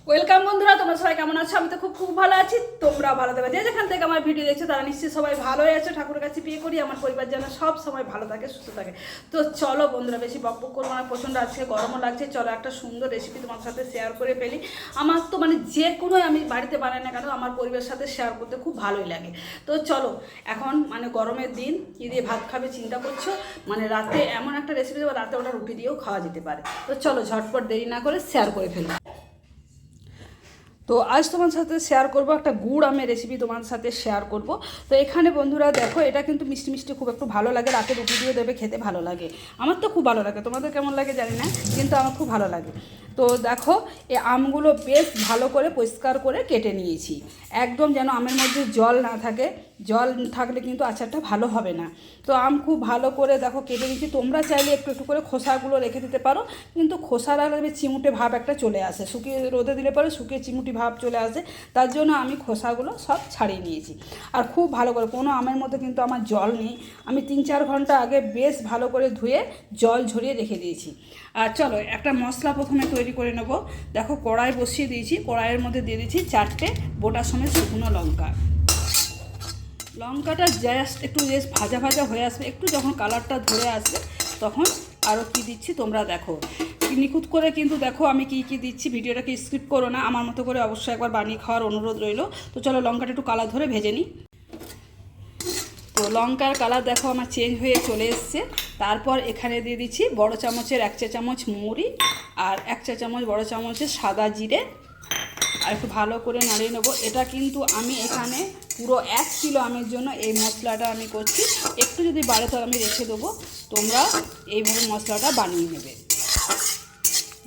Welcome বন্ধুরা, তোমরা সবাই কেমন আছো? আমি তো খুব ভালো আছি, তোমরা ভালো থাকবে। যে যেখান থেকে আমার ভিডিও দেখছো তারা নিশ্চয়ই সবাই ভালোই আছো। ঠাকুরের কাছে প্রে করি আমার পরিবার যেন সব সময় ভালো থাকে, সুস্থ থাকে। তো চলো বন্ধুরা, বেশি বকবক করবো না, প্রচণ্ড আজকে গরমও লাগছে। চলো একটা সুন্দর রেসিপি তোমার সাথে শেয়ার করে ফেলি। আমার তো যে কোনোই আমি বাড়িতে বানাই না কেন, আমার পরিবারের সাথে শেয়ার করতে খুব ভালোই লাগে। তো চলো, এখন গরমের দিন কী দিয়ে ভাত খাবে চিন্তা করছো, রাতে এমন একটা রেসিপি দেবো, রাতে ওটা রুটি দিয়েও খাওয়া যেতে পারে। তো চলো ঝটপট দেরি না করে শেয়ার করে ফেলি। তো আজ তোমার সাথে শেয়ার করব একটা গুড় আমের রেসিপি, তোমার সাথে শেয়ার করব। তো এখানে বন্ধুরা দেখো, এটা কিন্তু মিষ্টি মিষ্টি খুব একটু ভালো লাগে, রাতে রুটি দিয়ে দেবে, খেতে ভালো লাগে। আমার তো খুব ভালো লাগে, তোমাদের কেমন লাগে জানি না, কিন্তু আমার খুব ভালো লাগে। তো দেখো, এই আমগুলো বেশ ভালো করে পরিষ্কার করে কেটে নিয়েছি, একদম যেন আমের মধ্যে জল না থাকে। জল থাকলে কিন্তু আচারটা ভালো হবে না। তো আম খুব ভালো করে দেখো কেটে নিয়েছি। তোমরা চাইলে একটু একটু করে খোসাগুলো রেখে দিতে পারো, কিন্তু খোসার আগে চিমুটে ভাব একটা চলে আসে, শুকিয়ে রোদে দিলে পরে শুকিয়ে চিমুটি ভাব চলে আসে। তার জন্য আমি খোসাগুলো সব ছাড়িয়ে নিয়েছি। আর খুব ভালো করে, কোনো আমের মধ্যে কিন্তু আমার জল নেই। আমি 3-4 ঘন্টা আগে বেশ ভালো করে ধুয়ে জল ঝরিয়ে রেখে দিয়েছি। আর চলো একটা মশলা প্রথমে তৈরি করে নেব। দেখো কড়াই বসিয়ে দিয়েছি, কড়াইয়ের মধ্যে দিয়ে দিয়েছি 4টে বোটা সমেত শুকনো লঙ্কা। লঙ্কাটা জাস্ট একটু ভাজা ভাজা হয়ে আসবে, একটু যখন কালারটা ধরে আসবে তখন আরও কী দিচ্ছি তোমরা দেখো। নিখুঁত করে কিন্তু দেখো আমি কী দিচ্ছি, ভিডিওটাকে স্কিপ করো না, আমার মতো করে অবশ্যই একবার বানিয়ে খাওয়ার অনুরোধ রইল। তো চলো লঙ্কাটা একটু কালার ধরে ভেজে নিই। তো লঙ্কার কালার দেখো আমার চেঞ্জ হয়ে চলে এসছে। তারপর এখানে দিয়ে দিচ্ছি বড় চামচের 1 চা চামচ মৌরি, আর 1 চা চামচ বড় চামচের সাদা জিরে, আর একটু ভালো করে নাড়িয়ে নেবো। এটা কিন্তু আমি এখানে পুরো 1 কিলো আমের জন্য এই মশলাটা আমি করছি। একটু যদি বাড়ে তো আমি রেখে দেবো, তোমরা এইভাবে মশলাটা বানিয়ে নেবে।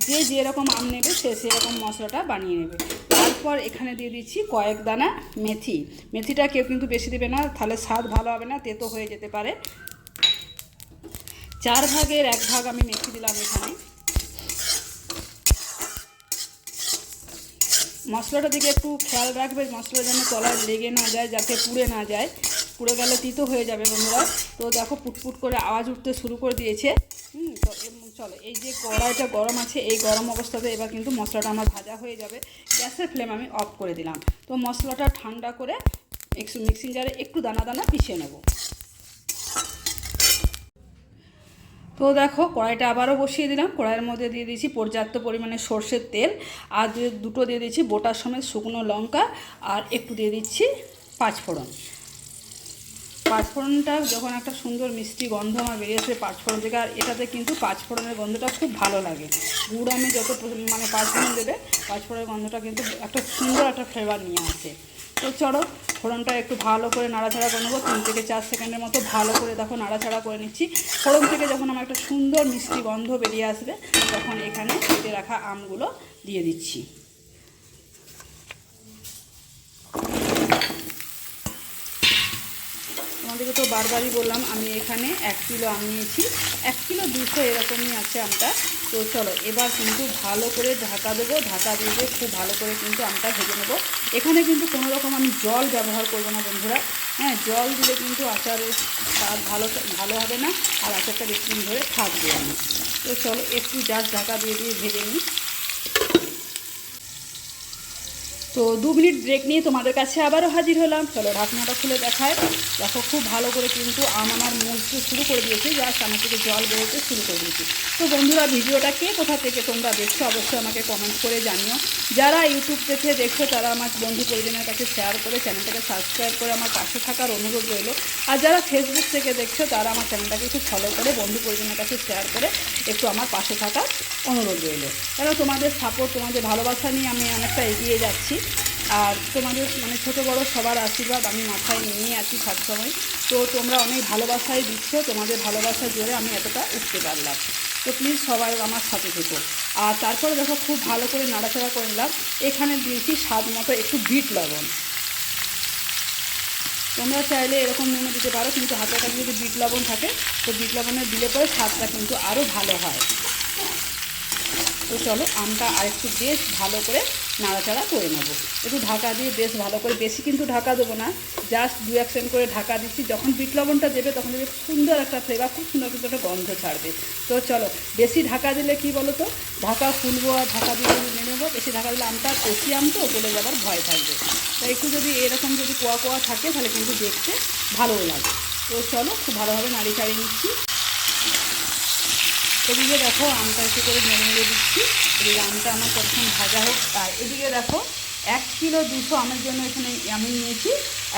যে যেরকম আম নেবে সে সেরকম মশলাটা বানিয়ে নেবে। তারপর এখানে দিয়ে দিচ্ছি কয়েক দানা মেথি। মেথিটা কেউ কিন্তু বেশি দেবে না, তাহলে স্বাদ ভালো হবে না, তেতো হয়ে যেতে পারে। 4 ভাগের 1 ভাগ আমি মেথি দিলাম এখানে। মশলাটার দিকে একটু খেয়াল রাখবে, মশলা যেন তলায় লেগে না যায়, যাতে পুড়ে না যায়। পুড়ে গেলে তিতো হয়ে যাবে বন্ধুরা। তো দেখো পুটপুট করে আওয়াজ উঠতে শুরু করে দিয়েছে। তো চলো, এই যে কড়াইটা গরম আছে, এই গরম অবস্থাতে এবার কিন্তু মশলাটা আমার ভাজা হয়ে যাবে। গ্যাসের ফ্লেম আমি অফ করে দিলাম। তো মশলাটা ঠান্ডা করে মিক্সিং জারে একটু দানা দানা পিষে নেব। তো দেখো কড়াইটা আবারও বসিয়ে দিলাম। কড়াইয়ের মধ্যে দিয়ে দিয়েছি পর্যাপ্ত পরিমাণে সর্ষের তেল, আর দুটো দিয়ে দিচ্ছি বোটার সমেত শুকনো লঙ্কা, আর একটু দিয়ে দিচ্ছি পাঁচফোড়ন। পাঁচফোড়নটা যখন একটা সুন্দর মিষ্টি গন্ধ আমার বেরিয়ে আসবে পাঁচফোড়ন থেকে, আর এটাতে কিন্তু পাঁচফোড়নের গন্ধটা খুব ভালো লাগে। গুড় আমে যত পাঁচফোড়ন দেবে, পাঁচফোড়নের গন্ধটা কিন্তু একটা সুন্দর একটা ফ্লেভার নিয়ে আসে। তো চলো ফোড়নটা একটু ভালো করে নাড়াচাড়া করে নেবো। 3 থেকে 4 সেকেন্ডের মতো ভালো করে দেখো নাড়াচাড়া করে নিচ্ছি। ফোড়ন থেকে যখন আমার একটা সুন্দর মিষ্টি গন্ধ বেরিয়ে আসবে, তখন এখানে কেটে রাখা আমগুলো দিয়ে দিচ্ছি। তোমাদেরকে তো বারবারই বললাম আমি এখানে 1 কিলো আম নিয়েছি, 1 কিলো 200 এরকমই আছে আমটা। তো চলো এবার কিন্তু ভালো করে ঢাকা দেবো, ঢাকা দিয়ে খুব ভালো করে কিন্তু আমটা ভেজে নেবো। এখানে কিন্তু কোনো রকম আমি জল ব্যবহার করবো না বন্ধুরা। হ্যাঁ, জল দিলে কিন্তু আচারের স্বাদ ভালো হবে না, আর আচারটা বেশি দিন ধরে থাকবে না। তো চলো একটু জাস্ট ঢাকা দিয়ে ভেজে নিই। তো 2 মিনিট ব্রেক নিয়ে তোমাদের কাছে আবারও হাজির হলাম। চলো ঢাকনাটা খুলে দেখায়। দেখো খুব ভালো করে কিন্তু আমার মজতে শুরু করে দিয়েছে, জাস্ট আমার থেকে জল বেরোতে শুরু করে দিয়েছি। তো বন্ধুরা, ভিডিওটা কে কোথা থেকে তোমরা দেখছো অবশ্যই আমাকে কমেন্ট করে জানিও। যারা ইউটিউব থেকে দেখছো তারা আমার বন্ধু পরিজনের কাছে শেয়ার করে চ্যানেলটাকে সাবস্ক্রাইব করে আমার পাশে থাকার অনুরোধ রইল। আর যারা ফেসবুক থেকে দেখছো তারা আমার চ্যানেলটাকে একটু ফলো করে বন্ধু পরিজনের কাছে শেয়ার করে একটু আমার পাশে থাকার অনুরোধ রইল। কারণ তোমাদের সাপোর্ট, তোমাদের ভালোবাসা নিয়ে আমি অনেকটা এগিয়ে যাচ্ছি। আর তোমাদের ছোটো বড়ো সবার আশীর্বাদ আমি মাথায় নিয়ে আছি সবসময়। তো তোমরা অনেক ভালোবাসাই দিচ্ছ, তোমাদের ভালোবাসার জোরে আমি এতটা উঠতে পারলাম। তো প্লিজ সবাই আমার সাথে থেকো। আর তারপরে দেখো খুব ভালো করে নাড়াচাড়া করে নিলাম। এখানে দিয়েছি স্বাদ মতো একটু বিট লবণ। তোমরা চাইলে এরকম নুনও দিতে পারো, কিন্তু হাতের কাছে যদি বিট লবণ থাকে তো বিট লবণের দিলে পরে স্বাদটা কিন্তু আরও ভালো হয়। তো চলো আমটা আরেকটু বেশ ভালো করে নাড়াচাড়া করে নেবো। একটু ঢাকা দিয়ে বেশ ভালো করে, বেশি কিন্তু ঢাকা দেবো না, জাস্ট 2-1 সেকেন্ড করে ঢাকা দিচ্ছি। যখন বিট লবণটা দেবে তখন দেবে সুন্দর একটা ফ্লেভার, খুব সুন্দর কিন্তু একটা গন্ধ ছাড়বে। তো চলো, বেশি ঢাকা দিলে কি বলো তো, ঢাকা খুলবো আর ঢাকা দিয়ে নিয়ে নেবো। বেশি ঢাকা দিলে আমটা কষি আম তো গলে যাবার ভয় থাকবে। তো একটু যদি এরকম যদি কোয়া কোয়া থাকে তাহলে কিন্তু দেখতে ভালোও লাগে। তো চলো, খুব ভালোভাবে নাড়ি চাড়িয়ে নিচ্ছি। এদিকে দেখো আমটা একটু করে নেড়ে নেড়ে দিচ্ছি। এদিকে আমটা আমার কতক্ষণ ভাজা হোক। আর এদিকে দেখো 1 কিলো 200 আমের জন্য এখানে আমি নিয়েছি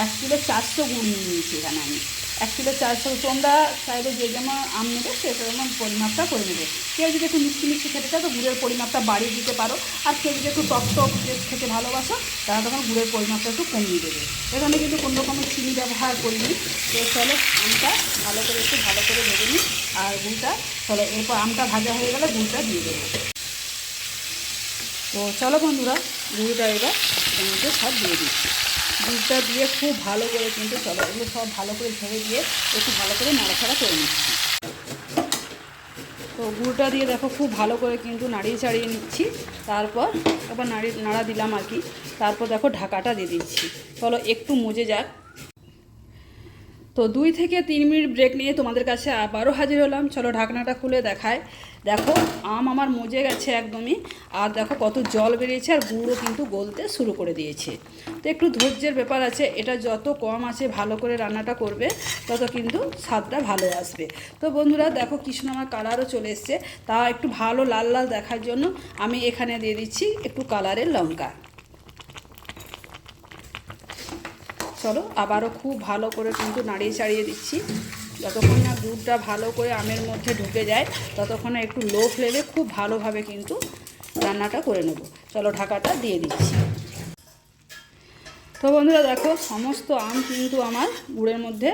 1 কিলো 400 গুড় নিয়েছি। এখানে আমি 1 কিলো 400, তোমরা চাইলে যে যেমন আম নেবে সে তেমন পরিমাপটা করে নেবে। কেউ যদি একটু মিষ্টি মিষ্টি খেতে চাও তো গুড়ের পরিমাপটা বাড়িয়ে দিতে পারো, আর কেউ যদি একটু টক টক টেস্ট খেতে ভালোবাসো তারা তখন গুড়ের পরিমাপটা একটু কমিয়ে দেবে। এখানে কিন্তু কোনো রকমের চিনি ব্যবহার করিনি। তো চলো, আমটা ভালো করে একটু ভালো করে ভেজে নিই। আর গুড়টা চলো, এরপর আমটা ভাজা হয়ে গেলে গুড়টা দিয়ে দেবো। তো চলো বন্ধুরা, গুড়টা এবার এর মধ্যে সব দিয়ে দিচ্ছি। গুড়টা দিয়ে খুব ভালো করে কিন্তু চলো এগুলো সব ভালো করে ঝেড়ে দিয়ে একটু ভালো করে নাড়াচাড়া করে নিচ্ছি। তো গুড়টা দিয়ে দেখো খুব ভালো করে কিন্তু নাড়িয়ে চাড়িয়ে নিচ্ছি। তারপর আবার নাড়া দিলাম আর কি। তারপর দেখো ঢাকাটা দিয়ে দিচ্ছি। চলো একটু মজে যাক। তো 2 থেকে 3 মিনিট ব্রেক নিয়ে তোমাদের কাছে আবারও হাজির হলাম। চলো ঢাকনাটা খুলে দেখায়। দেখো আম আমার মজে গেছে একদমই। আর দেখো কত জল বেরিয়েছে, আর গুঁড়ো কিন্তু গলতে শুরু করে দিয়েছে। তো একটু ধৈর্যের ব্যাপার আছে, এটা যত কম আছে ভালো করে রান্নাটা করবে তত কিন্তু স্বাদটা ভালো আসবে। তো বন্ধুরা দেখো কৃষ্ণ আমার কালারও চলে এসছে, তা একটু ভালো লাল লাল দেখার জন্য আমি এখানে দিয়ে দিচ্ছি একটু কালারের লঙ্কা। চলো আবারও খুব ভালো করে কিন্তু নাড়িয়ে চাড়িয়ে দিচ্ছি। যতক্ষণ না দুধটা ভালো করে আমের মধ্যে ঢুকে যায় ততক্ষণ একটু লো ফ্লেমে খুব ভালোভাবে কিন্তু রান্নাটা করে নেব। চলো ঢাকাটা দিয়ে দিচ্ছি। তো বন্ধুরা দেখো সমস্ত আম কিন্তু আমার গুড়ের মধ্যে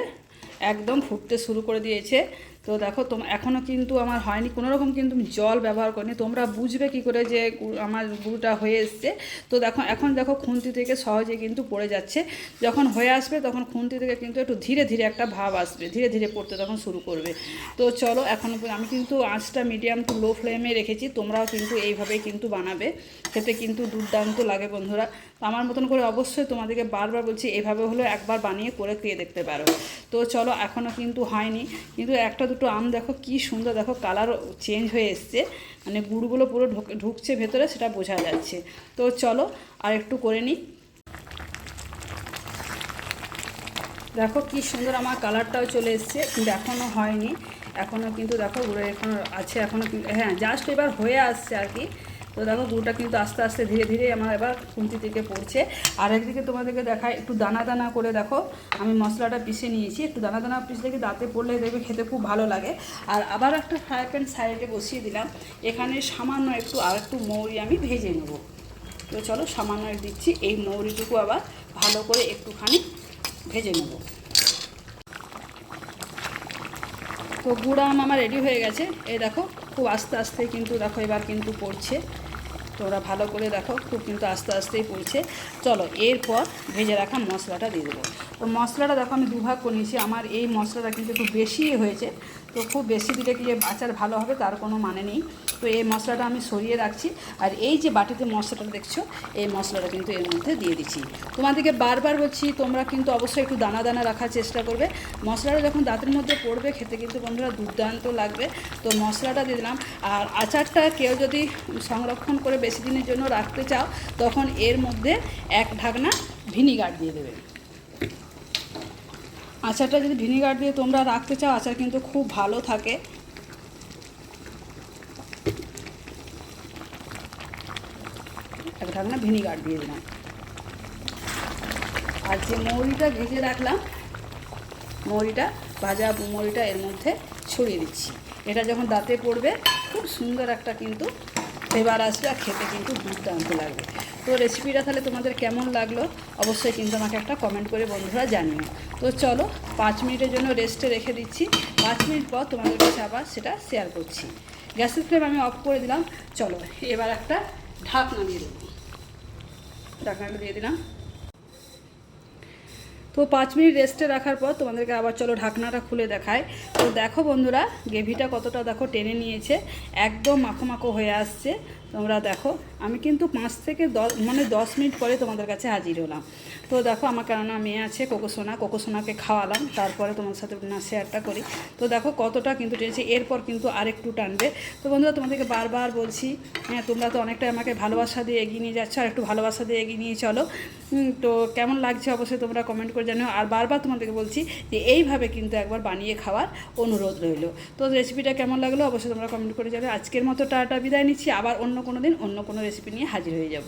একদম ফুটতে শুরু করে দিয়েছে। তো দেখো এখনও কিন্তু আমার হয়নি, কোনো রকম কিন্তু জল ব্যবহার করিনি। তোমরা বুঝবে কি করে যে আমার গুড়টা হয়ে এসছে। তো দেখো এখন দেখো খুন্তি থেকে সহজে কিন্তু পড়ে যাচ্ছে। যখন হয়ে আসবে তখন খুন্তি থেকে কিন্তু একটু ধীরে ধীরে একটা ভাব আসবে, ধীরে ধীরে পড়তে তখন শুরু করবে। তো চলো এখন আমি কিন্তু আঁচটা মিডিয়াম টু লো ফ্লেমে রেখেছি, তোমরাও কিন্তু এইভাবেই কিন্তু বানাবে, খেতে কিন্তু দুর্দান্ত লাগে বন্ধুরা। তো আমার মতন করে অবশ্যই তোমাদেরকে বারবার বলছি এইভাবে হলো একবার বানিয়ে করে খেয়ে দেখতে পারো। তো চলো এখনও কিন্তু হয়নি, কিন্তু একটা দুটো আম দেখো কি সুন্দর, দেখো কালার চেঞ্জ হয়ে এসছে, মানে গুড়গুলো পুরো ঢুকছে ভেতরে, সেটা বোঝা যাচ্ছে। তো চলো আর একটু করে নিই। দেখো কি সুন্দর আমার কালারটাও চলে এসছে, কিন্তু এখনও হয়নি। এখনও কিন্তু দেখো গুড়ে এখনও আছে, এখনও হ্যাঁ জাস্ট এবার হয়ে আসছে আর কি। তো দেখো গুড়টা কিন্তু আস্তে আস্তে ধীরে ধীরে আমার এবার খুন্তি থেকে পড়ছে। আর একদিকে তোমাদেরকে দেখায় একটু দানা দানা করে দেখো আমি মশলাটা পিষে নিয়েছি। একটু দানা দানা পিষলে কি দাঁতে পড়লে দেখবে খেতে খুব ভালো লাগে। আর আবার একটা ফ্রাই প্যান সাইডে বসিয়ে দিলাম, এখানে সামান্য একটু আর একটু মৌরি আমি ভেজে নেব। তো চলো সামান্য দিচ্ছি, এই মৌরিটুকু আবার ভালো করে একটুখানি ভেজে নেব। তো গুঁড়া আম আমার রেডি হয়ে গেছে। এই দেখো খুব আস্তে আস্তে কিন্তু দেখো এবার কিন্তু পড়ছে। তো ওরা ভালো করে দেখো খুব কিন্তু আস্তে আস্তেই পড়ছে। চলো এরপর ভেজে রাখা মশলাটা দিয়ে দেবো। তো মশলাটা দেখো আমি দুভাগ করে নিয়েছি, আমার এই মশলাটা কিন্তু একটু বেশি হয়েছে। তো খুব বেশি দিলে কি যে আচার ভালো হবে তার কোনো মানে নেই। তো এই মশলাটা আমি সরিয়ে রাখছি। আর এই যে বাটিতে মশলাটা দেখছো এই মশলাটা কিন্তু এর মধ্যে দিয়ে দিচ্ছি। তোমাদেরকে বারবার বলছি তোমরা কিন্তু অবশ্যই একটু দানা দানা রাখার চেষ্টা করবে। মশলাটা যখন দাঁতের মধ্যে পড়বে খেতে কিন্তু বন্ধুরা দুর্দান্ত লাগবে। তো মশলাটা দিয়ে দিলাম। আর আচারটা কেউ যদি সংরক্ষণ করে বেশি দিনের জন্য রাখতে চাও তখন এর মধ্যে 1 ঢাকনা ভিনিগার দিয়ে দেবে। আচারটা যদি ভিনিগার দিয়ে তোমরা রাখতে চাও আচার কিন্তু খুব ভালো থাকে। এক ঢাকনা ভিনিগার দিয়ে দিলাম। আর যে মৌরিটা ভেজে রাখলাম, ভাজা মৌরিটা এর মধ্যে ছড়িয়ে দিচ্ছি। এটা যখন দাঁতে পড়বে খুব সুন্দর একটা কিন্তু ফ্লেভার আসবে, আর খেতে কিন্তু দুর্দান্ত লাগবে। তো রেসিপিটা তাহলে তোমাদের কেমন লাগলো অবশ্যই কিন্তু আমাকে একটা কমেন্ট করে বন্ধুরা জানিও। তো চলো 5 মিনিটের জন্য রেস্টে রেখে দিচ্ছি। 5 মিনিট পর তোমাদের কাছে আবার সেটা শেয়ার করছি। গ্যাসের ফ্লেম আমি অফ করে দিলাম। চলো এবার একটা ঢাকনা দিয়ে দেবো। ঢাকনাটা দিয়ে দিলাম। তো 5 মিনিট রেস্টে রাখার পর তোমাদেরকে আবার চলো ঢাকনাটা খুলে দেখায়। তো দেখো বন্ধুরা গ্রেভিটা কতটা দেখো টেনে নিয়েছে, একদম মাখো মাখো হয়ে আসছে। তোমরা দেখো আমি কিন্তু 5 থেকে 10 মিনিট পরে তোমাদের কাছে হাজির হলাম। তো দেখো আমার কেননা মেয়ে আছে কোকোসোনাকে খাওয়ালাম, তারপরে তোমার সাথে না শেয়ারটা করি। তো দেখো কতটা কিন্তু টেনেছে, এরপর কিন্তু আরেকটু টানবে। তো বন্ধুরা তোমাদেরকে বারবার বলছি, হ্যাঁ তোমরা তো অনেকটাই আমাকে ভালোবাসা দিয়ে এগিয়ে নিয়ে যাচ্ছ, আর একটু ভালোবাসা দিয়ে এগিয়ে নিয়ে চলো। তো কেমন লাগছে অবশ্যই তোমরা কমেন্ট করে জানিও। আর বারবার তোমাদেরকে বলছি যে এইভাবে কিন্তু একবার বানিয়ে খাওয়ার অনুরোধ রইল। তো রেসিপিটা কেমন লাগলো অবশ্যই তোমরা কমেন্ট করে জানিও। আজকের মতো টাটা, বিদায় নিচ্ছি। আবার অন্য কোনো দিন অন্য কোনো রেসিপি নিয়ে হাজির হয়ে যাব।